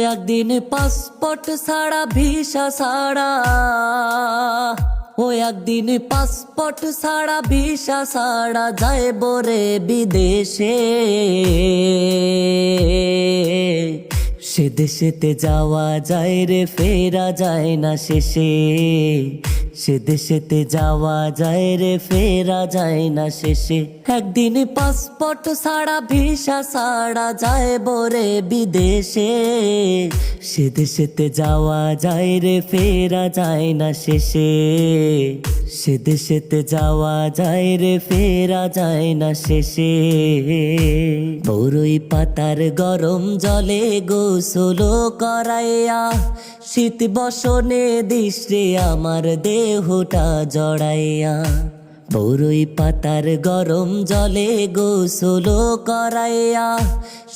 একদিন পাসপোর্ট ছাড়া ভিসা ছাড়া একদিন পাসপোর্ট ছাড়া ভিসা ছাড়া যাইব রে বিদেশে। সে দেশেতে যাওয়া যায় রে ফেরা যায় না শেষে। সে দেশেতে যাওয়া যায় রে ফেরা যায় না শেষে। একদিন পাসপোর্ট ছাড়া ভিসা ছাড়া যাইব রে বিদেশে। সে দেশেতে যাওয়া যায় রে ফেরা যায় না শেষে। সে দেশেতে যাওয়া যায় রে ফেরা যায় না শেষে। বরই পাতার গরম জলে গোসল করাইয়া শীত বসনে দিশরে আমার দেহটা জড়াইয়া। বরই পাতার গরম জলে গোসল করাইয়া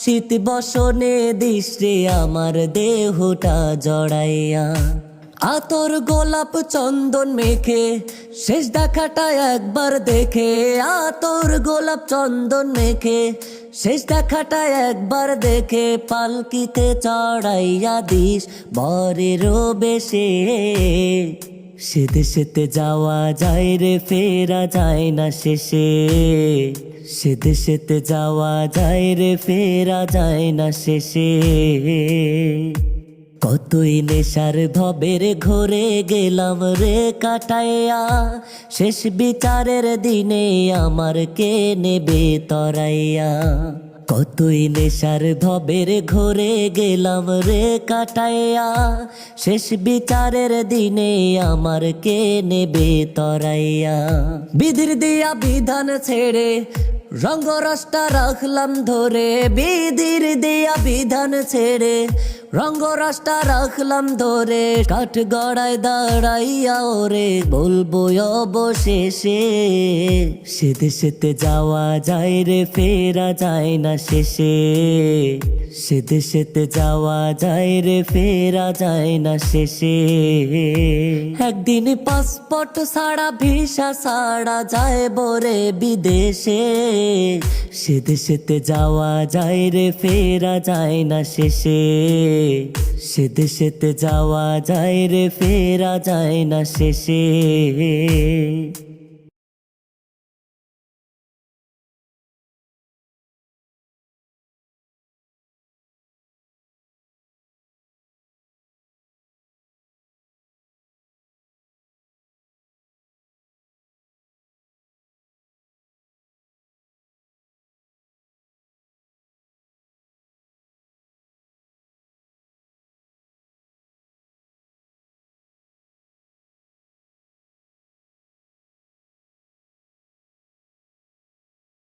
শীত বসনে দিশরে আমার দেহটা জড়াইয়া। আতর গোলাপ চন্দন মেখে শেষ দেখাটা একবার দেখে। আতর গোলাপ চন্দন মেখে শেষ দেখাটা একবার দেখে। পালকিতে চড়াইয়া দিস বরেরও বেশে। সে দেশেতে যাওয়া যায় রে ফেরা যায় না শেষে। সে দেশেতে যাওয়া যায় রে ফেরা যায় না শেষে। কতই নেশার ভবের ঘরে গেলাম রে কাটাইয়া। শেষ বিচারের দিনে আমার কে নেবে তরাইয়া। কতই নেশার ভবের ঘরে গেলাম রে কাটাইয়া। শেষ বিচারের দিনে আমার কে নেবে তরাইয়া। বিধির দিয়া বিধান ছেড়ে রঙ্গরসটা রাখলাম ধরে। বিধির দিয়া বিধান ছেড়ে রঙ্গরসটা রাখলাম ধরে। কাঠ গড়ায় দাঁড়াইয়া ওরে বলবো অবশেষে। সে দেশেতে যাওয়া যায় রে ফেরা যায় না শেষে। সে দেশেতে যাওয়া যায় রে ফেরা যায় না শেষে। একদিন পাসপোর্ট ছাড়া ভিসা ছাড়া যাইব রে বিদেশে। সে দেশেতে যাওয়া যায় রে ফেরা যায় না শেষে। সে দেশেতে যাওয়া যায় রে ফেরা যায় না শেষে।